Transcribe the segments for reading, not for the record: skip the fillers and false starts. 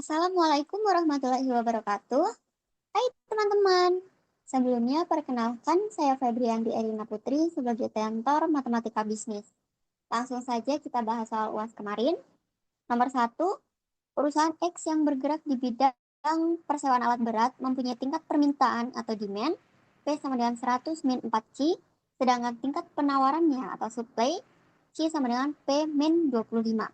Assalamualaikum warahmatullahi wabarakatuh. Hai teman-teman. Sebelumnya perkenalkan saya Febriandi Erina Putri sebagai tentor Matematika Bisnis. Langsung saja kita bahas soal UAS kemarin. Nomor 1, perusahaan X yang bergerak di bidang persewaan alat berat mempunyai tingkat permintaan atau demand P sama dengan 100 min 4Q, sedangkan tingkat penawarannya atau supply Q sama dengan P min 25.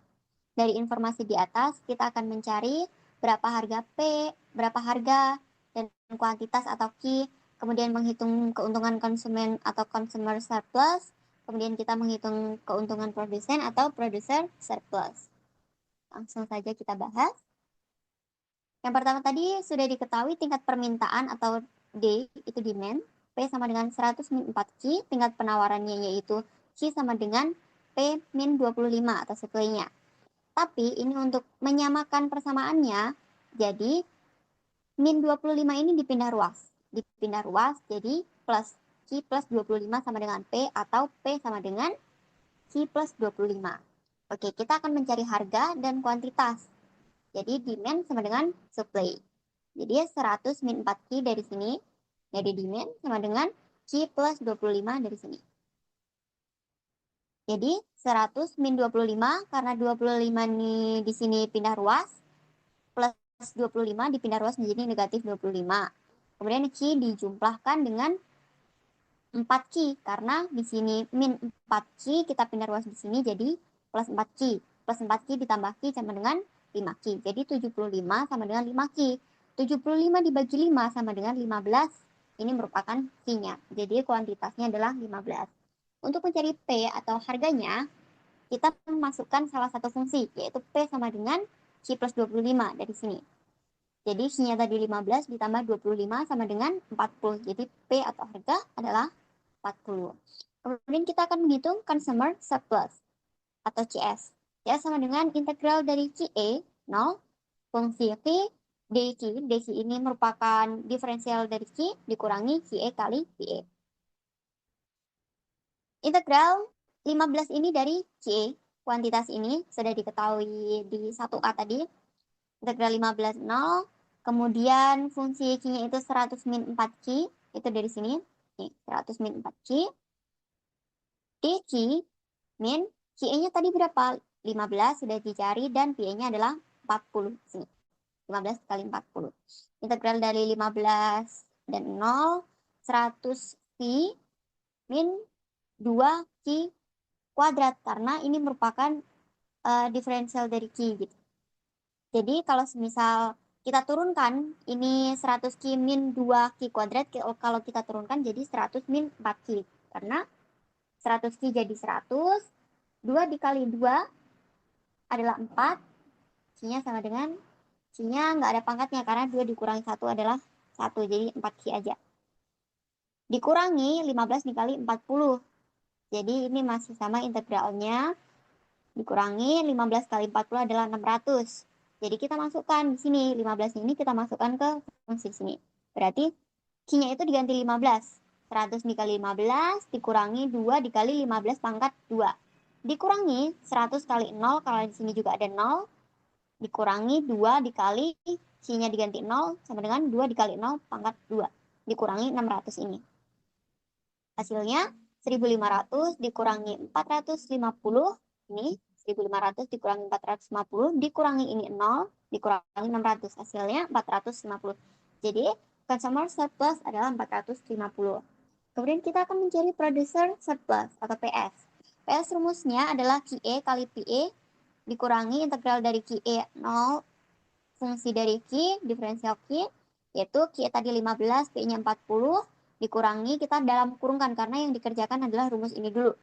Dari informasi di atas, kita akan mencari berapa harga P, berapa harga, dan kuantitas atau Q, kemudian menghitung keuntungan konsumen atau consumer surplus, kemudian kita menghitung keuntungan produsen atau producer surplus. Langsung saja kita bahas. Yang pertama tadi sudah diketahui tingkat permintaan atau D, itu demand, P sama dengan 100 min 4Q, tingkat penawarannya yaitu Q sama dengan P min 25 atau supply-nya. Tapi ini untuk menyamakan persamaannya, jadi min 25 ini dipindah ruas. Dipindah ruas jadi plus Q plus 25 sama dengan P atau P sama dengan Q plus 25. Oke, kita akan mencari harga dan kuantitas. Jadi demand sama dengan supply. Jadi 100 min 4Q dari sini. Jadi demand sama dengan Q plus 25 dari sini. Jadi 100 min 25 karena 25 ini di sini pindah ruas, plus 25 dipindah ruas menjadi negatif 25. Kemudian Q dijumlahkan dengan 4Q karena di sini min 4Q kita pindah ruas di sini jadi plus 4Q. Plus 4Q ditambah Q sama dengan 5Q. Jadi 75 sama dengan 5Q. 75 dibagi 5 sama dengan 15. Ini merupakan Q-nya. Jadi kuantitasnya adalah 15. Untuk mencari P atau harganya, kita memasukkan salah satu fungsi, yaitu P sama dengan Q plus 25 dari sini. Jadi Q-nya tadi 15 ditambah 25 sama dengan 40. Jadi P atau harga adalah 40. Kemudian kita akan menghitung consumer surplus atau CS. CS sama dengan integral dari QE 0, fungsi Q dq. Dq ini merupakan diferensial dari Q dikurangi QE kali PE. Integral 15 ini dari QE. Kuantitas ini sudah diketahui di 1A tadi. Integral 15 0. Kemudian fungsi Q-nya itu 100 min 4Q. Itu dari sini. Nih, 100 min 4Q. dq min Q-nya tadi berapa? 15 sudah dicari dan PE-nya adalah 40. Sini. 15 kali 40. Integral dari 15 dan 0, 100 Q min 2Q kuadrat. Karena ini merupakan diferensial dari Q gitu. Jadi kalau misal kita turunkan, ini 100 Q min 2Q kuadrat, kalau kita turunkan jadi 100 min 4Q. Karena 100 Q jadi 100, 2 dikali 2 adalah 4, Q-nya sama dengan, Q-nya nggak ada pangkatnya karena 2 dikurangi 1 adalah 1, jadi 4Q aja. Dikurangi 15 dikali 40, jadi ini masih sama integralnya, dikurangi 15 kali 40 adalah 600. Jadi kita masukkan di sini, 15 ini kita masukkan ke fungsi sini. Berarti Q-nya itu diganti 15. 100 dikali 15 dikurangi 2 dikali 15 pangkat 2. Dikurangi 100 kali 0, kalau di sini juga ada 0. Dikurangi 2 dikali Q-nya diganti 0 sama dengan 2 dikali 0 pangkat 2. Dikurangi 600 ini. Hasilnya 1500 dikurangi 450, ini 1500 dikurangi 450, dikurangi ini 0, dikurangi 600, hasilnya 450. Jadi consumer surplus adalah 450. Kemudian kita akan mencari producer surplus atau PS. PS rumusnya adalah QE kali PE dikurangi integral dari QE 0, fungsi dari Q, diferensial Q, yaitu Q tadi 15, P-nya 40, dikurangi kita dalam kurungkan karena yang dikerjakan adalah rumus ini dulu.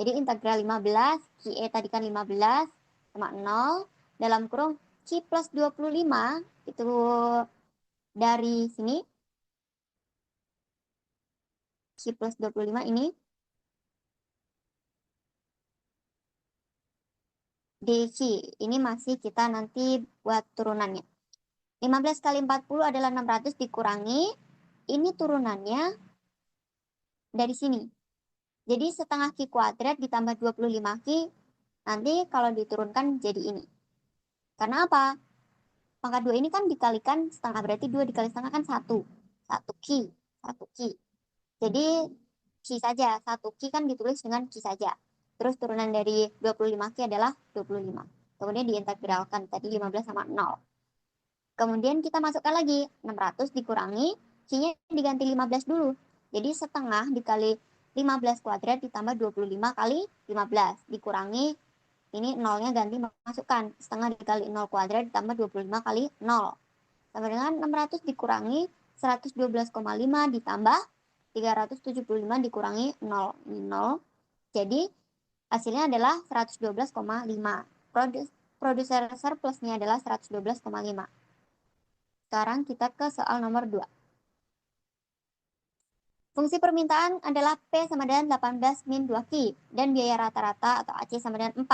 Jadi integral 15, QE tadi kan 15 sama 0, dalam kurung Q plus 25 itu dari sini, Q plus 25 ini, dq, ini masih kita nanti buat turunannya. 15 kali 40 adalah 600 dikurangi, ini turunannya dari sini. Jadi setengah Q kuadrat ditambah 25Q, nanti kalau diturunkan jadi ini. Karena apa? Pangkat 2 ini kan dikalikan setengah, berarti 2 dikali setengah kan 1. 1 Ki. 1 Ki. Jadi Ki saja. 1 Ki kan ditulis dengan Ki saja. Terus turunan dari 25 Ki adalah 25. Kemudian diintegralkan tadi 15 sama 0. Kemudian kita masukkan lagi 600 dikurangi Q-nya diganti 15 dulu. Jadi setengah dikali 15 kuadrat ditambah 25 kali 15 dikurangi ini nolnya ganti masukkan setengah dikali 0 kuadrat ditambah 25 kali 0 sama dengan 600 dikurangi 112,5 ditambah 375 dikurangi 0 0. Jadi hasilnya adalah 112,5. Produser surplusnya adalah 112,5. Sekarang kita ke soal nomor 2. Fungsi permintaan adalah P sama dengan 18 min 2 Ki dan biaya rata-rata atau AC sama dengan 4.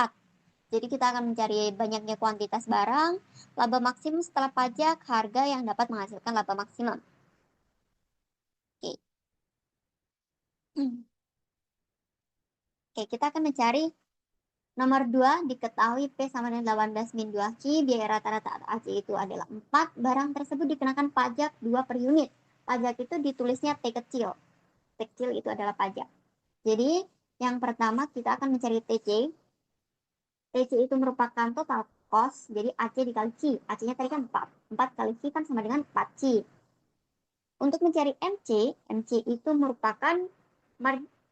Jadi kita akan mencari banyaknya kuantitas barang, laba maksimum setelah pajak, harga yang dapat menghasilkan laba maksimum. Oke. Oke, kita akan mencari nomor 2, diketahui P sama dengan 18 min 2 Ki, biaya rata-rata atau AC itu adalah 4, barang tersebut dikenakan pajak 2 per unit. Pajak itu ditulisnya T kecil. T kecil itu adalah pajak. Jadi, yang pertama kita akan mencari TC. TC itu merupakan total cost, jadi AC dikali Q. AC-nya tadi kan 4. 4 kali Q kan sama dengan 4Q. Untuk mencari MC, MC itu merupakan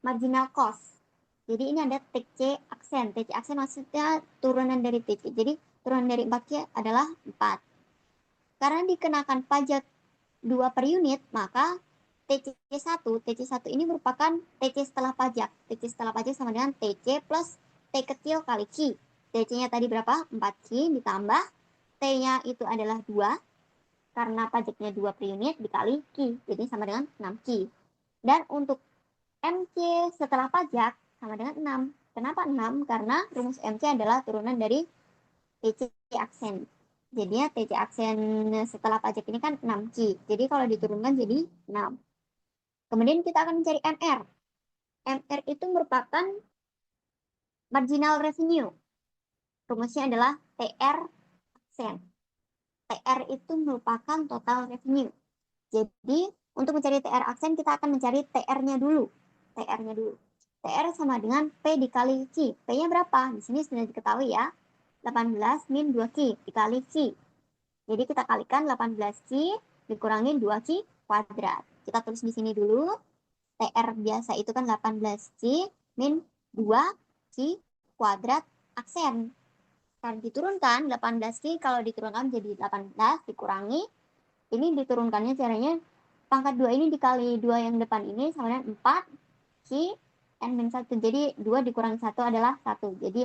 marginal cost. Jadi ini ada TC aksen. TC aksen maksudnya turunan dari TC. Jadi turunan dari 4Q adalah 4. Karena dikenakan pajak 2 per unit, maka TC1 ini merupakan TC setelah pajak. TC setelah pajak sama dengan TC plus T kecil kali Q. TC-nya tadi berapa? 4Q ditambah T-nya itu adalah 2. Karena pajaknya 2 per unit dikali Q. Jadi sama dengan 6Q. Dan untuk MC setelah pajak sama dengan 6. Kenapa 6? Karena rumus MC adalah turunan dari TC aksen. Jadinya TC aksen setelah pajak ini kan 6Q. Jadi kalau diturunkan jadi 6. Kemudian kita akan mencari MR. MR itu merupakan marginal revenue. Rumusnya adalah TR aksen. TR itu merupakan total revenue. Jadi untuk mencari TR aksen kita akan mencari TR-nya dulu. TR-nya dulu. TR sama dengan P dikali Q. P-nya berapa? Di sini sudah diketahui ya. 18 min 2Q dikali Q. Jadi kita kalikan 18Q dikurangi 2Q kuadrat. Kita tulis di sini dulu. TR biasa itu kan 18Q min 2Q kuadrat aksen. Kalau diturunkan 18Q, kalau diturunkan jadi 18 dikurangi. Ini diturunkannya caranya pangkat 2 ini dikali 2 yang depan ini sama dengan 4 Q N min 1. Jadi 2 dikurangi 1 adalah 1. Jadi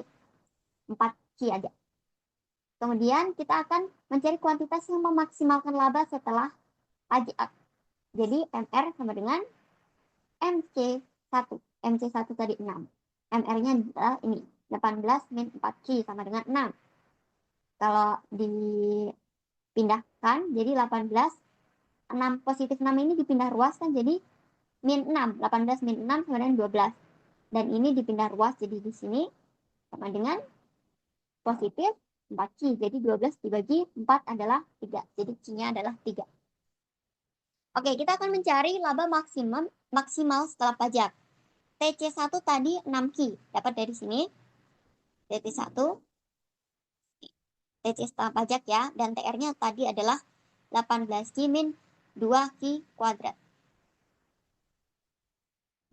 4 Q aja. Kemudian kita akan mencari kuantitas yang memaksimalkan laba setelah pajak. Jadi MR sama dengan MC1. MC1 tadi 6. MR-nya adalah ini. 18 min 4Q sama dengan 6. Kalau dipindahkan, jadi 18. 6 positif 6 ini dipindah ruas kan jadi min 6. 18 min 6 sama dengan 12. Dan ini dipindah ruas jadi di sini sama dengan positif 4Q. Jadi 12 dibagi 4 adalah 3. Jadi Q-nya adalah 3. Oke, kita akan mencari laba maksimal setelah pajak. TC1 tadi 6Q. Dapat dari sini. TC1. TC setelah pajak ya. Dan TR-nya tadi adalah 18Q min 2Q kuadrat.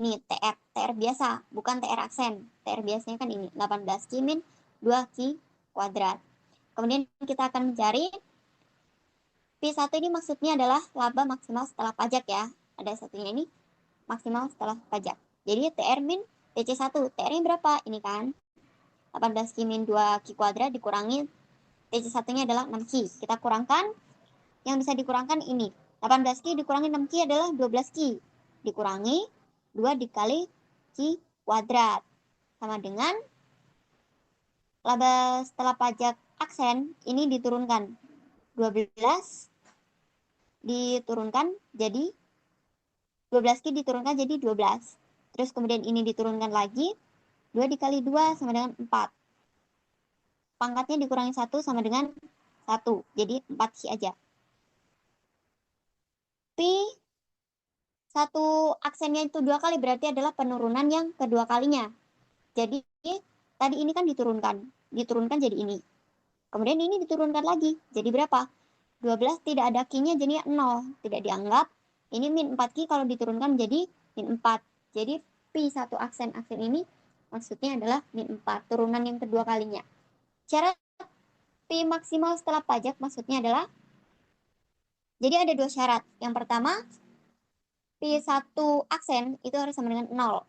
Ini TR. TR biasa. Bukan TR aksen. TR biasanya kan ini. 18Q min 2Q kuadrat. Kemudian kita akan mencari P1 ini maksudnya adalah laba maksimal setelah pajak ya. Ada satunya ini maksimal setelah pajak. Jadi TR min TC1. TR-nya berapa? Ini kan 18Q min 2Q kuadrat dikurangi TC1-nya adalah 6Q. Kita kurangkan. Yang bisa dikurangkan ini. 18Q dikurangi 6Q adalah 12Q. Dikurangi 2 dikali Q kuadrat. Sama dengan laba setelah pajak aksen ini diturunkan. 12 diturunkan jadi 12Q diturunkan jadi 12. Terus kemudian ini diturunkan lagi. 2 dikali 2 sama dengan 4. Pangkatnya dikurangi 1 sama dengan 1. Jadi 4 Q aja. P satu aksennya itu 2 kali berarti adalah penurunan yang kedua kalinya. Jadi tadi ini kan diturunkan jadi ini. Kemudian ini diturunkan lagi. Jadi berapa? 12 tidak ada Q-nya jadi 0. Tidak dianggap. Ini min 4Q kalau diturunkan jadi min 4. Jadi P1 aksen ini maksudnya adalah min 4. Turunan yang kedua kalinya. Syarat P maksimal setelah pajak maksudnya adalah, jadi ada 2 syarat. Yang pertama, P1 aksen itu harus sama dengan 0.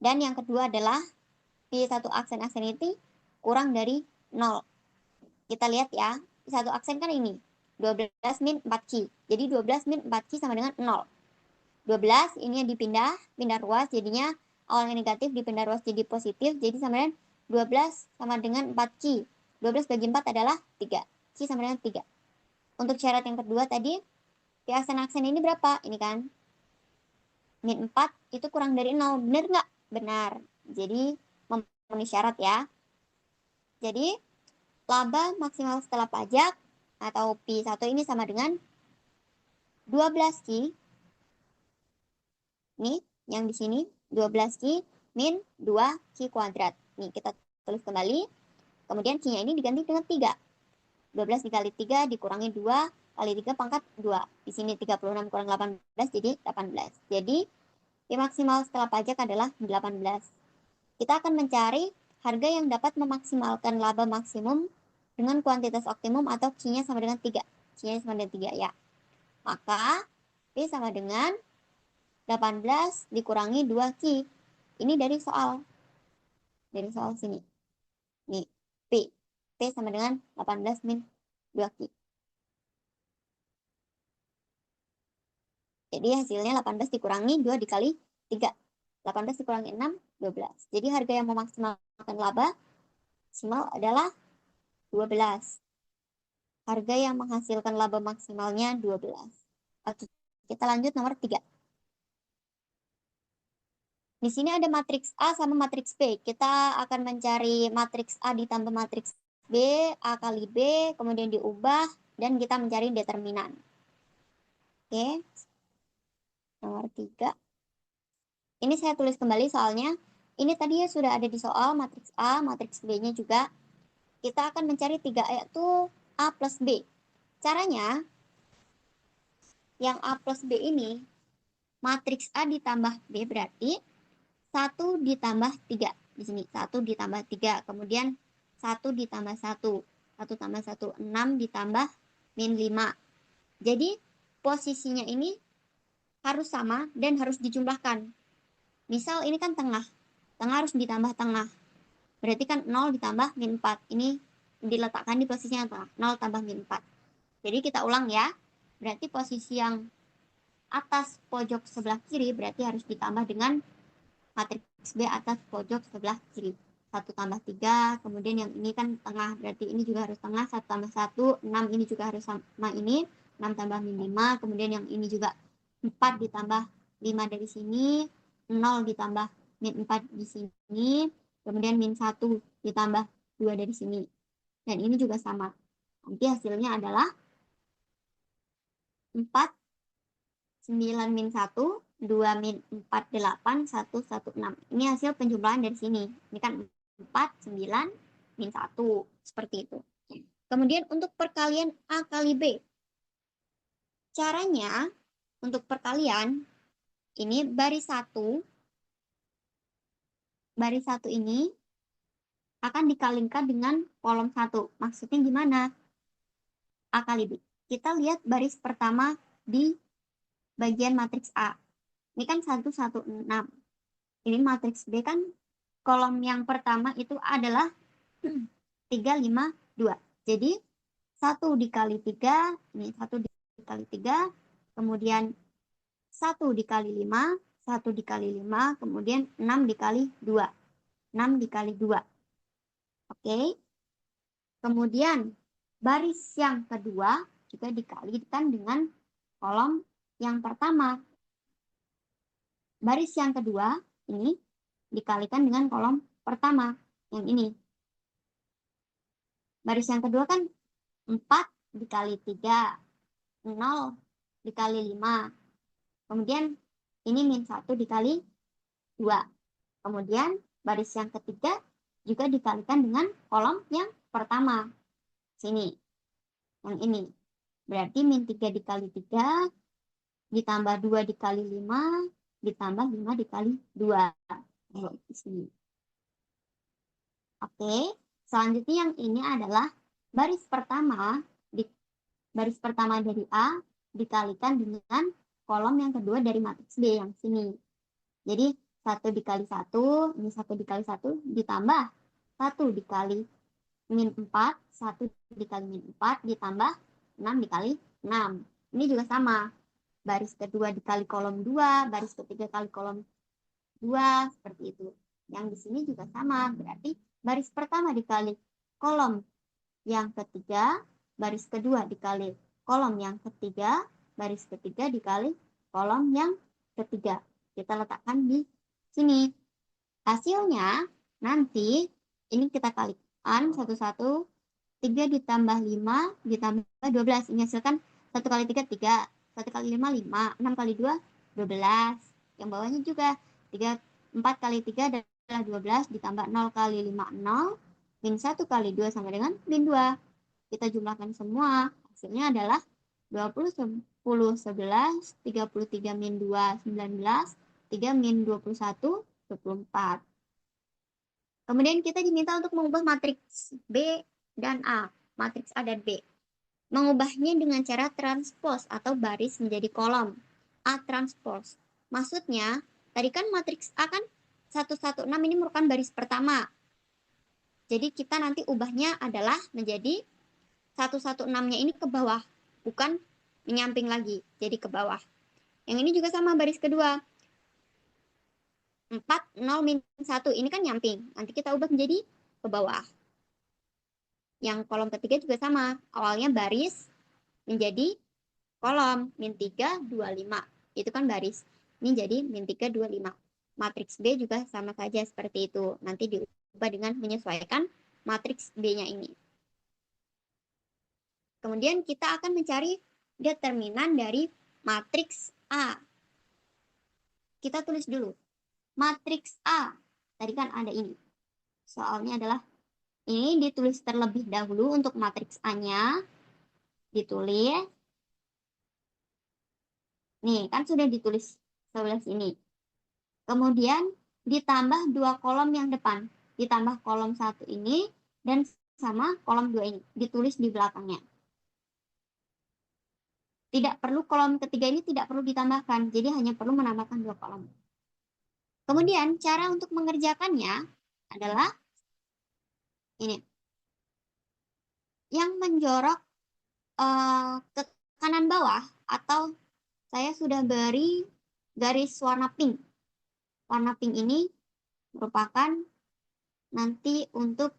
Dan yang kedua adalah P1 aksen ini kurang dari 0. Kita lihat ya, P1 aksen kan ini. 12 min 4Q. Jadi 12 min 4Q sama dengan 0. 12 ini pindah ruas, jadinya awalnya negatif dipindah ruas jadi positif, jadi sama dengan 12 sama dengan 4Q. 12 bagi 4 adalah 3. Q sama dengan 3. Untuk syarat yang kedua tadi, P aksen ini berapa? Ini kan. Min 4 itu kurang dari 0. Benar nggak? Benar. Jadi memenuhi syarat ya. Jadi laba maksimal setelah pajak atau P1 ini sama dengan 12 Q. Nih, yang di sini 12 Q min 2 Q kuadrat. Nih, kita tulis kembali. Kemudian Q-nya ini diganti dengan 3. 12 dikali 3 dikurangi 2 kali 3 pangkat 2. Di sini 36 kurang 18 jadi 18. Jadi P maksimal setelah pajak adalah 18. Kita akan mencari harga yang dapat memaksimalkan laba maksimum dengan kuantitas optimum atau Q-nya sama dengan 3. Q-nya sama dengan 3 ya. Maka P sama dengan 18 dikurangi 2Q. Ini dari soal. Dari soal sini. Nih, P. P sama dengan 18 min 2Q. Jadi hasilnya 18 dikurangi 2 dikali 3. 18 dikurangi 6, 12. Jadi harga yang memaksimalkan laba maksimal adalah 12. Harga yang menghasilkan laba maksimalnya 12. Oke, kita lanjut nomor 3. Di sini ada matriks A sama matriks B. Kita akan mencari matriks A ditambah matriks B, A kali B, kemudian diubah, dan kita mencari determinan. Oke, nomor 3. Ini saya tulis kembali soalnya. Ini tadinya sudah ada di soal matriks A, matriks B-nya juga. Kita akan mencari 3 yaitu A plus B. Caranya, yang A plus B ini, matriks A ditambah B berarti 1 ditambah 3. Di sini 1 ditambah 3. Kemudian 1 ditambah 1. 1 tambah 1, 6 ditambah min 5. Jadi posisinya ini harus sama dan harus dijumlahkan. Misal ini kan tengah. Tengah harus ditambah tengah. Berarti kan 0 ditambah min 4. Ini diletakkan di posisi yang tengah. 0 tambah min 4. Jadi kita ulang ya. Berarti posisi yang atas pojok sebelah kiri berarti harus ditambah dengan matriks B atas pojok sebelah kiri. 1 tambah 3. Kemudian yang ini kan tengah. Berarti ini juga harus tengah. 1 tambah 1. 6 ini juga harus sama ini. 6 tambah min 5. Kemudian yang ini juga 4 ditambah 5 dari sini. 0 ditambah min 4 di sini, kemudian min 1 ditambah 2 dari sini. Dan ini juga sama. Nanti hasilnya adalah 4, 9 min 1, 2 min 4, 8, 1, 1, 6. Ini hasil penjumlahan dari sini. Ini kan 4, 9, min 1. Seperti itu. Kemudian untuk perkalian A kali B. Caranya, untuk perkalian, ini baris 1 ini akan dikalikan dengan kolom 1. Maksudnya gimana? A kali B. Kita lihat baris pertama di bagian matriks A. Ini kan 1, 1, 6. Ini matriks B kan kolom yang pertama itu adalah 3, 5, 2. Jadi 1 dikali 3, ini 1 dikali 3, kemudian 1 dikali 5, 1 dikali 5, kemudian 6 dikali 2. 6 dikali 2. Oke. Kemudian baris yang kedua juga dikalikan dengan kolom yang pertama. Baris yang kedua ini dikalikan dengan kolom pertama yang ini. Baris yang kedua kan 4 dikali 3, 0 dikali 5. Kemudian ini min 1 dikali 2. Kemudian baris yang ketiga juga dikalikan dengan kolom yang pertama. Sini, yang ini. Berarti min 3 dikali 3 ditambah 2 dikali 5 ditambah 5 dikali 2. Di sini. Oke, selanjutnya yang ini adalah baris pertama dari A dikalikan dengan kolom yang kedua dari matriks B yang sini. Jadi 1 dikali 1, ini 1 dikali 1 ditambah 1 dikali min 4, 1 dikali min 4 ditambah 6 dikali 6. Ini juga sama. Baris kedua dikali kolom 2, baris ketiga kali kolom 2, seperti itu. Yang di sini juga sama, berarti baris pertama dikali kolom yang ketiga, baris kedua dikali kolom yang ketiga, baris ketiga dikali kolom yang ketiga. Kita letakkan di sini. Hasilnya nanti ini kita kalikan satu-satu. 3 ditambah 5 ditambah 12. Ini hasilkan 1 kali 3, 3. 1 kali 5, 5. 6 kali 2, 12. Yang bawahnya juga 4 kali 3 adalah 12 ditambah 0 kali 5, 0. Min 1 kali 2 sama dengan min 2. Kita jumlahkan semua. Hasilnya adalah 20, 10, 11, 33 min 2, 19, 3 min 21, 24. Kemudian kita diminta untuk mengubah matriks B dan A, matriks A dan B. Mengubahnya dengan cara transpose atau baris menjadi kolom. A transpose. Maksudnya, tadi kan matriks A kan 116 ini merupakan baris pertama. Jadi kita nanti ubahnya adalah menjadi 116-nya ini ke bawah, bukan menyamping lagi, jadi ke bawah. Yang ini juga sama baris kedua. 4, 0, min 1, ini kan nyamping. Nanti kita ubah menjadi ke bawah. Yang kolom ketiga juga sama. Awalnya baris menjadi kolom. Min 3, 2, 5. Itu kan baris. Ini jadi min 3, 2, 5. Matriks B juga sama saja seperti itu. Nanti diubah dengan menyesuaikan matriks B-nya ini. Kemudian kita akan mencari determinan dari matriks A. Kita tulis dulu. Matriks A. Tadi kan ada ini. Soalnya adalah ini ditulis terlebih dahulu untuk matriks A-nya. Ditulis. Nih, kan sudah ditulis sebelah sini. Kemudian ditambah 2 kolom yang depan. Ditambah kolom 1 ini dan sama kolom 2 ini. Ditulis di belakangnya. Tidak perlu kolom ketiga ini tidak perlu ditambahkan. Jadi hanya perlu menambahkan 2 kolom. Kemudian cara untuk mengerjakannya adalah ini. Yang menjorok ke kanan bawah atau saya sudah beri garis warna pink. Warna pink ini merupakan nanti untuk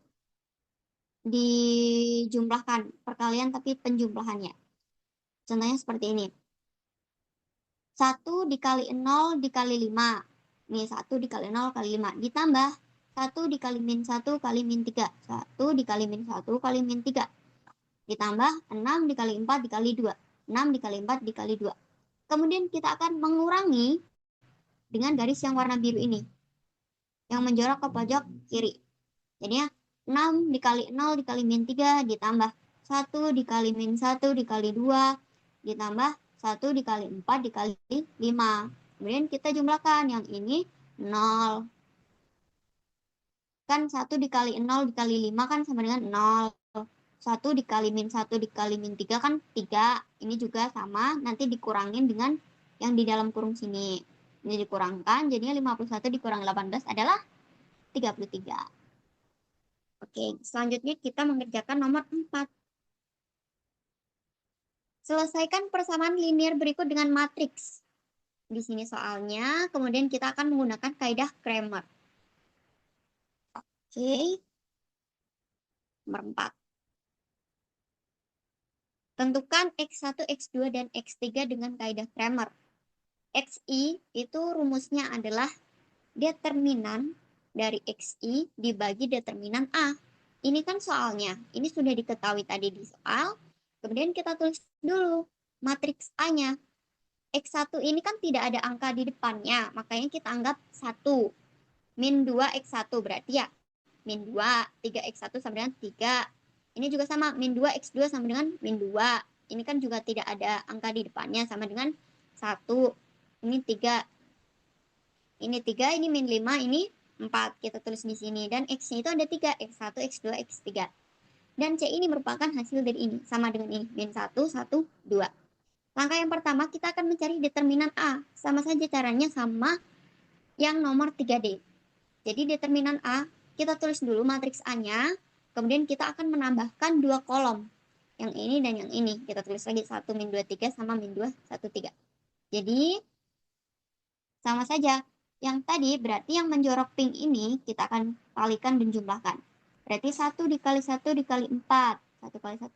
dijumlahkan perkalian tapi penjumlahannya. Contohnya seperti ini. 1 dikali 0 dikali 5. Ini 1 dikali 0 kali 5. Ditambah 1 dikali min 1 kali min 3. 1 dikali min 1 kali min 3. Ditambah 6 dikali 4 dikali 2. 6 dikali 4 dikali 2. Kemudian kita akan mengurangi dengan garis yang warna biru ini. Yang menjorok ke pojok kiri. Jadinya 6 dikali 0 dikali min 3 ditambah 1 dikali min 1 dikali 2 ditambah 1 dikali 4 dikali 5. Kemudian kita jumlahkan yang ini 0. Kan 1 dikali 0 dikali 5 kan sama dengan 0. 1 dikali min 1 dikali min 3 kan 3. Ini juga sama, nanti dikurangin dengan yang di dalam kurung sini. Ini dikurangkan, jadinya 51 dikurang 18 adalah 33. Oke, selanjutnya kita mengerjakan nomor 4. Selesaikan persamaan linear berikut dengan matriks. Di sini soalnya, kemudian kita akan menggunakan kaidah Cramer. Oke. Nomor 4. Tentukan X1, X2, dan X3 dengan kaidah Cramer. XI itu rumusnya adalah determinan dari XI dibagi determinan A. Ini kan soalnya, ini sudah diketahui tadi di soal, Kemudian kita tulis dulu matriks A-nya. X1 ini kan tidak ada angka di depannya, makanya kita anggap 1. Min 2 X1 berarti ya min 2, 3 X1 sama dengan 3. Ini juga sama, min 2 X2 sama dengan min 2. Ini kan juga tidak ada angka di depannya, sama dengan 1. Ini 3. Ini 3, ini min 5, ini 4. Kita tulis di sini. Dan X-nya itu ada 3, X1, X2, X3. Dan C ini merupakan hasil dari ini, sama dengan ini, min 1, 1, 2. Langkah yang pertama, kita akan mencari determinan A. Sama saja caranya sama yang nomor 3D. Jadi determinan A, kita tulis dulu matriks A-nya, kemudian kita akan menambahkan 2 kolom. Yang ini dan yang ini. Kita tulis lagi 1, min 2, 3 sama min 2, 1, 3. Jadi, sama saja. Yang tadi berarti yang menjorok pink ini kita akan kalikan dan jumlahkan. Berarti 1 dikali 1 dikali 4. 1 kali 1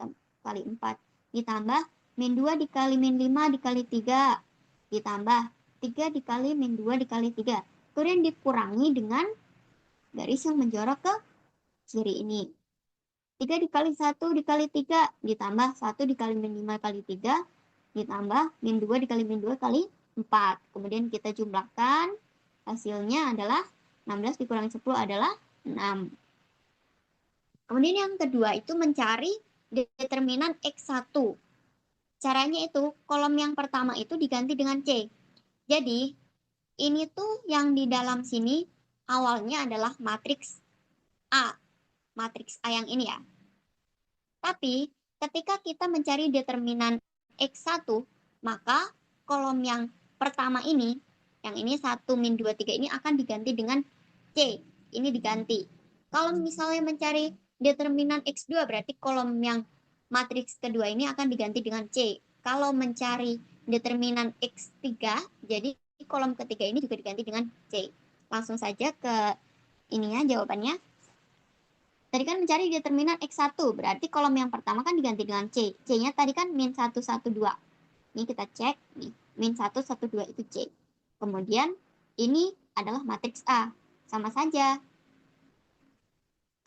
kali 4. Ditambah min 2 dikali min 5 dikali 3. Ditambah 3 dikali min 2 dikali 3. Kemudian dikurangi dengan garis yang menjorok ke kiri ini. 3 dikali 1 dikali 3. Ditambah 1 dikali min 5 kali 3. Ditambah min 2 dikali min 2 kali 4. Kemudian kita jumlahkan. Hasilnya adalah 16 dikurangi 10 adalah 6. Kemudian yang kedua itu mencari determinan X1. Caranya itu, kolom yang pertama itu diganti dengan C. Jadi, ini tuh yang di dalam sini awalnya adalah matriks A. Matriks A yang ini ya. Tapi, ketika kita mencari determinan X1, maka kolom yang pertama ini, yang ini 1, min 2, 3 ini akan diganti dengan C. Ini diganti. Kalau misalnya mencari determinan X2, berarti kolom yang matriks kedua ini akan diganti dengan C. Kalau mencari determinan X3, jadi kolom ketiga ini juga diganti dengan C. Langsung saja ke ininya jawabannya. Tadi kan mencari determinan X1, berarti kolom yang pertama kan diganti dengan C. C-nya tadi kan min 1, 1, 2. Ini kita cek, nih, min 1, 1, 2 itu C. Kemudian ini adalah matriks A, sama saja.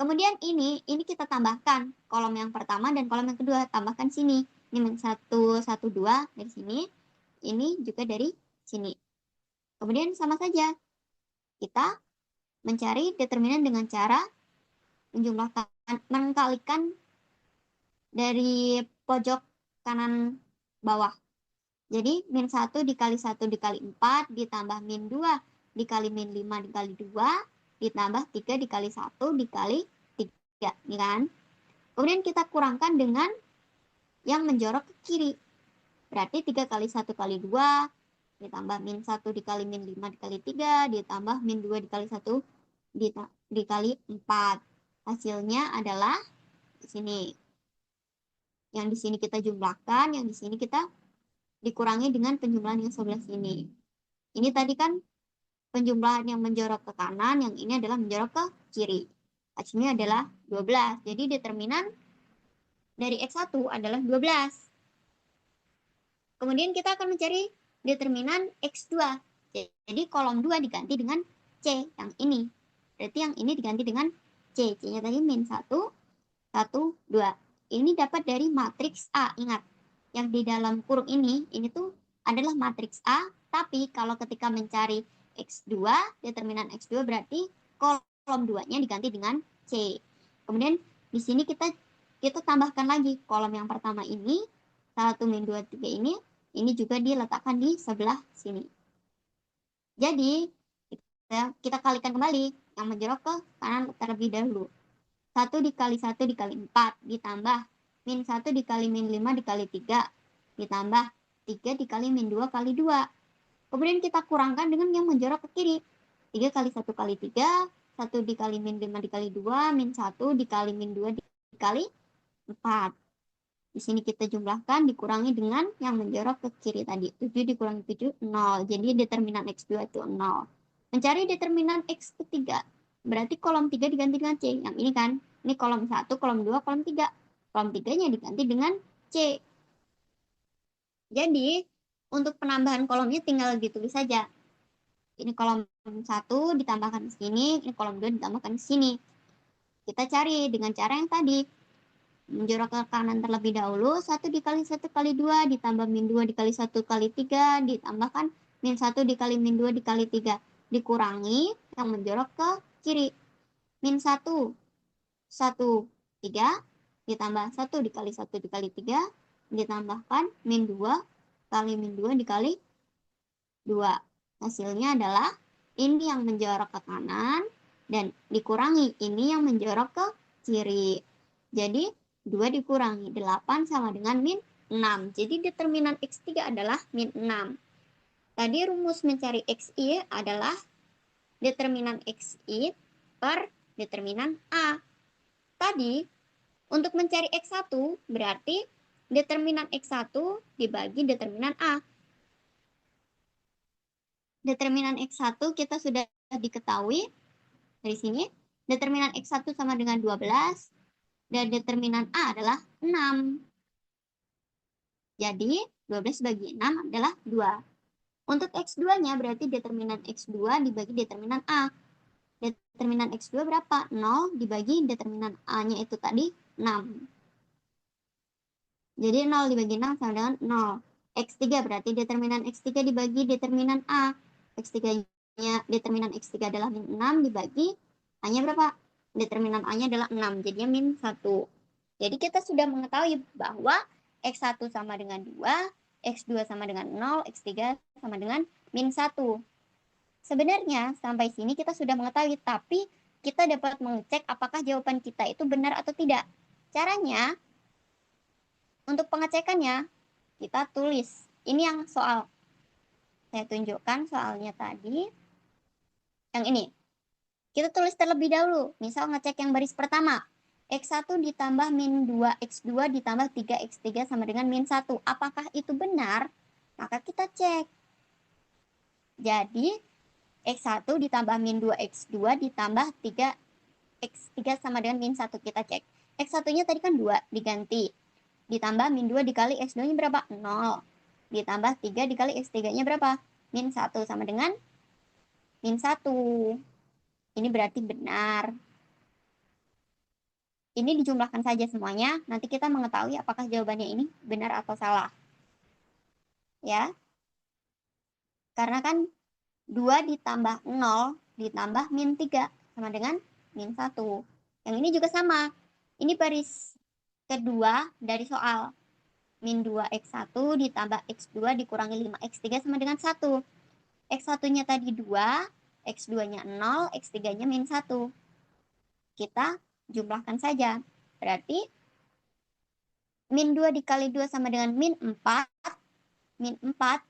Kemudian ini kita tambahkan kolom yang pertama dan kolom yang kedua, tambahkan sini. Ini min 1, 1, 2 dari sini, ini juga dari sini. Kemudian sama saja, kita mencari determinan dengan cara menjumlahkan, mengkalikan dari pojok kanan bawah. Jadi min 1 dikali 1 dikali 4 ditambah min 2 dikali min 5 dikali 2 ditambah 3 dikali 1 dikali 3. Ini kan. Kemudian kita kurangkan dengan yang menjorok ke kiri. Berarti 3 kali 1 kali 2 ditambah min 1 dikali min 5 dikali 3 ditambah min 2 dikali 1 dikali 4. Hasilnya adalah di sini. Yang di sini kita jumlahkan, yang di sini kita dikurangi dengan penjumlahan yang sebelah sini. Ini tadi kan penjumlahan yang menjorok ke kanan, yang ini adalah menjorok ke kiri. Hasilnya adalah 12. Jadi determinan dari X1 adalah 12. Kemudian kita akan mencari determinan X2. Jadi kolom 2 diganti dengan C, yang ini. Berarti yang ini diganti dengan C. C-nya tadi min 1, 1, 2. Ini dapat dari matriks A. Ingat, yang di dalam kurung ini tuh adalah matriks A. Tapi kalau ketika mencari X2, determinan X2 berarti kolom 2-nya diganti dengan C. Kemudian di sini kita tambahkan lagi kolom yang pertama ini, 1, min 2, 3 ini juga diletakkan di sebelah sini. Jadi, kita kalikan kembali yang menjorok ke kanan terlebih dahulu. 1 dikali 1 dikali 4 ditambah min 1 dikali min 5 dikali 3 ditambah 3 dikali min 2 kali 2. Kemudian kita kurangkan dengan yang menjorok ke kiri. 3 kali 1 kali 3, 1 dikali min 5 dikali 2, min 1 dikali min 2 dikali 4. Di sini kita jumlahkan, dikurangi dengan yang menjorok ke kiri tadi. 7 dikurangi 7, 0. Jadi determinan X2 itu 0. Mencari determinan X ketiga. Berarti kolom 3 diganti dengan C. Yang ini kan. Ini kolom 1, kolom 2, kolom 3. Kolom 3-nya diganti dengan C. Jadi, untuk penambahan kolomnya tinggal ditulis saja. Ini kolom 1 ditambahkan ke sini, ini kolom 2 ditambahkan ke sini. Kita cari dengan cara yang tadi. menjorok ke kanan terlebih dahulu. 1 dikali 1 kali 2 ditambah min 2 dikali 1 kali 3 ditambahkan min 1 dikali min 2 dikali 3. Dikurangi yang menjorok ke kiri. Min 1, 1, 3 ditambah 1 dikali 1 dikali 3 ditambahkan min 2 kali min 2 dikali 2. Hasilnya adalah ini yang menjorok ke kanan dan dikurangi ini yang menjorok ke kiri. Jadi 2 dikurangi 8 sama dengan min 6. Jadi determinan X3 adalah min 6. Tadi rumus mencari XI adalah determinan XI per determinan A. Tadi untuk mencari X1 berarti determinan X1 dibagi determinan A. Determinan X1 kita sudah diketahui dari sini. Determinan X1 sama dengan 12 dan determinan A adalah 6. Jadi 12 bagi 6 adalah 2. Untuk X2-nya berarti determinan X2 dibagi determinan A. Determinan X2 berapa? 0 dibagi determinan A-nya itu tadi 6. Jadi 0 dibagi 6 sama dengan 0. X3 berarti determinan X3 dibagi determinan A. X3-nya determinan X3 adalah min 6 dibagi A-nya berapa? Determinan A-nya adalah 6, jadinya min 1. Jadi kita sudah mengetahui bahwa X1 sama dengan 2, X2 sama dengan 0, X3 sama dengan min 1. Sebenarnya sampai sini kita sudah mengetahui, tapi kita dapat mengecek apakah jawaban kita itu benar atau tidak. Caranya, untuk pengecekannya, kita tulis. Ini yang soal. Saya tunjukkan soalnya tadi. Yang ini. Kita tulis terlebih dahulu. Misal ngecek yang baris pertama. X1 ditambah min 2, X2 ditambah 3X3 sama dengan min 1. Apakah itu benar? Maka kita cek. Jadi, X1 ditambah min 2X2 ditambah 3X3 sama dengan min 1. Kita cek. X1-nya tadi kan 2, diganti. Ditambah min 2 dikali X2-nya berapa? 0. Ditambah 3 dikali X3-nya berapa? Min 1 sama dengan min 1. Ini berarti benar. Ini dijumlahkan saja semuanya. Nanti kita mengetahui apakah jawabannya ini benar atau salah. Ya. Karena kan 2 ditambah 0 ditambah min 3 sama dengan min 1. Yang ini juga sama. Ini baris kedua dari soal. Min 2X1 ditambah X2 dikurangi 5X3 sama dengan 1. X1-nya tadi 2, X2-nya 0, X3-nya min 1. Kita jumlahkan saja. Berarti min 2 dikali 2 sama dengan min 4. Min 4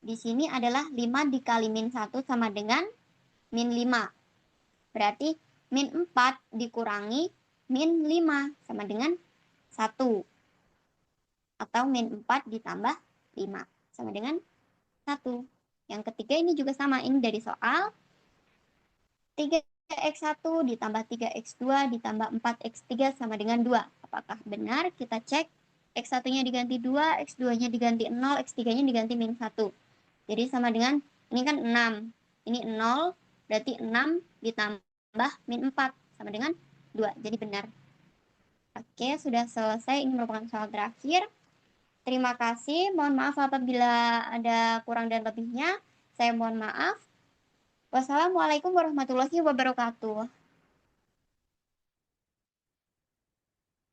di sini adalah 5 dikali min 1 sama dengan min 5. Berarti min 4 dikurangi min 5 sama dengan 1. Atau min 4 ditambah 5 sama dengan 1. Yang ketiga ini juga sama. Ini dari soal 3X1 ditambah 3X2 ditambah 4X3 sama dengan 2. Apakah benar? Kita cek. X1-nya diganti 2, X2-nya diganti 0, X3-nya diganti min 1. Jadi sama dengan, ini kan 6. Ini 0, berarti 6 ditambah min 4 sama dengan 2. Jadi benar. Oke, sudah selesai. Ini merupakan soal terakhir. Terima kasih. Mohon maaf apabila ada kurang dan lebihnya. Saya mohon maaf. Wassalamualaikum warahmatullahi wabarakatuh.